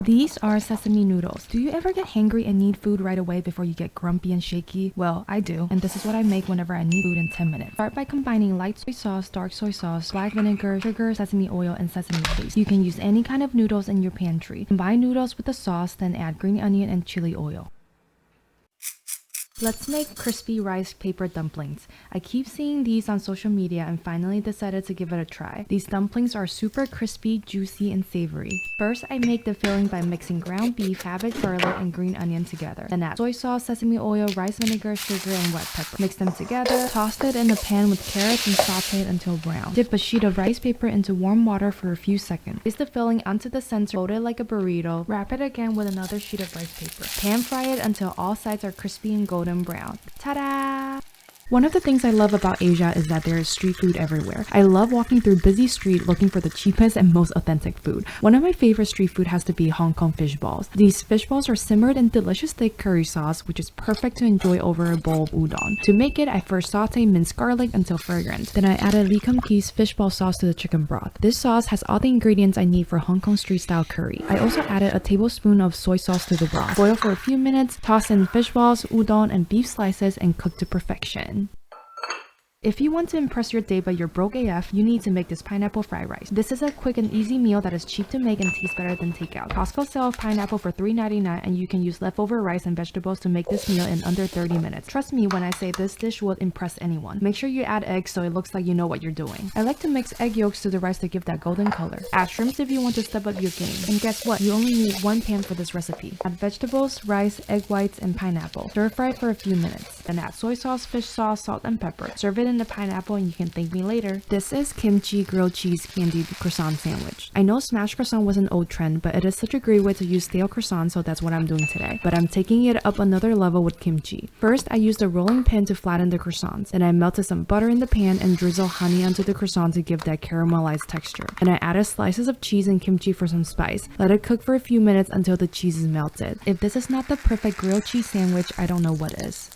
These are sesame noodles. Do you ever get hangry and need food right away before you get grumpy and shaky? Well, I do, and this is what I make whenever I need food in 10 minutes. Start by combining light soy sauce, dark soy sauce, black vinegar, sugar, sesame oil, and sesame paste. You can use any kind of noodles in your pantry. Combine noodles with the sauce, then add green onion and chili oil. Let's make crispy rice paper dumplings. I keep seeing these on social media and finally decided to give it a try. These dumplings are super crispy, juicy, and savory. First, I make the filling by mixing ground beef, cabbage, garlic, and green onion together. Then add soy sauce, sesame oil, rice vinegar, sugar, and white pepper. Mix them together, toss it in a pan with carrots and saute it until brown. Dip a sheet of rice paper into warm water for a few seconds. Place the filling onto the center, fold it like a burrito, wrap it again with another sheet of rice paper. Pan fry it until all sides are crispy and golden brown. Ta-da! One of the things I love about Asia is that there is street food everywhere. I love walking through busy street looking for the cheapest and most authentic food. One of my favorite street food has to be Hong Kong fish balls. These fish balls are simmered in delicious thick curry sauce, which is perfect to enjoy over a bowl of udon. To make it, I first saute minced garlic until fragrant. Then I added Lee Kum Kee's fish ball sauce to the chicken broth. This sauce has all the ingredients I need for Hong Kong street style curry. I also added a tablespoon of soy sauce to the broth. Boil for a few minutes, toss in fish balls, udon, and beef slices, and cook to perfection. If you want to impress your date but you're broke AF, you need to make this pineapple fried rice. This is a quick and easy meal that is cheap to make and tastes better than takeout. Costco sells pineapple for $3.99 and you can use leftover rice and vegetables to make this meal in under 30 minutes. Trust me when I say this dish will impress anyone. Make sure you add eggs so it looks like you know what you're doing. I like to mix egg yolks to the rice to give that golden color. Add shrimps if you want to step up your game. And guess what? You only need one pan for this recipe. Add vegetables, rice, egg whites, and pineapple. Stir fry for a few minutes. Then add soy sauce, fish sauce, salt, and pepper. Serve it in the pineapple and you can thank me later. This is kimchi grilled cheese candied croissant sandwich. I know smashed croissant was an old trend, but it is such a great way to use stale croissant, so that's what I'm doing today. But I'm taking it up another level with kimchi. First, I used a rolling pin to flatten the croissants. Then I melted some butter in the pan and drizzled honey onto the croissant to give that caramelized texture. And I added slices of cheese and kimchi for some spice. Let it cook for a few minutes until the cheese is melted. If this is not the perfect grilled cheese sandwich, I don't know what is.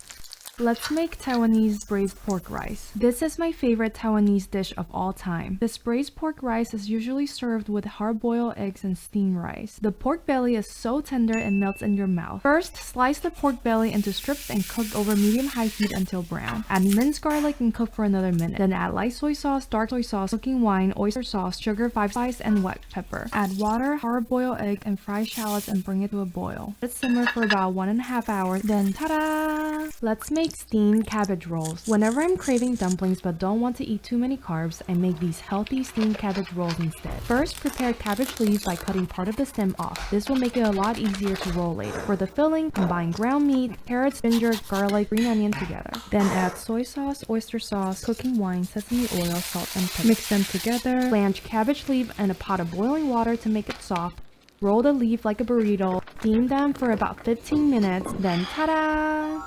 Let's make Taiwanese braised pork rice. This is my favorite Taiwanese dish of all time. This braised pork rice is usually served with hard-boiled eggs and steamed rice. The pork belly is so tender it melts in your mouth. First, slice the pork belly into strips and cook over medium-high heat until brown. Add minced garlic and cook for another minute. Then add light soy sauce, dark soy sauce, cooking wine, oyster sauce, sugar, 5 spice, and white pepper. Add water, hard-boiled egg, and fried shallots and bring it to a boil. Let it simmer for about 1.5 hours. Then, ta-da! Let's make steamed cabbage rolls. Whenever I'm craving dumplings but don't want to eat too many carbs, I make these healthy steamed cabbage rolls instead. First, prepare cabbage leaves by cutting part of the stem off. This will make it a lot easier to roll later. For the filling, combine ground meat, carrots, ginger, garlic, green onion together. Then add soy sauce, oyster sauce, cooking wine, sesame oil, salt, and pepper. Mix them together. Blanch cabbage leaf in a pot of boiling water to make it soft. Roll the leaf like a burrito. Steam them for about 15 minutes. Then ta-da!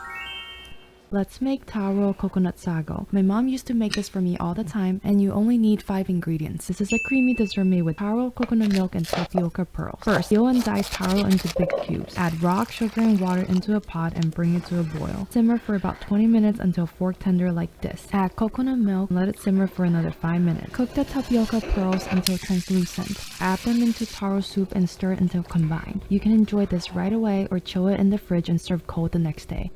Let's make Taro coconut sago. My mom used to make this for me all the time, and you only need 5 ingredients. This is a creamy dessert made with taro, coconut milk, and tapioca pearls. First, peel and dice taro into big cubes. Add rock, sugar, and water into a pot and bring it to a boil. Simmer for about 20 minutes until fork tender like this. Add coconut milk and let it simmer for another 5 minutes. Cook the tapioca pearls until translucent. Add them into taro soup and stir it until combined. You can enjoy this right away or chill it in the fridge and serve cold the next day.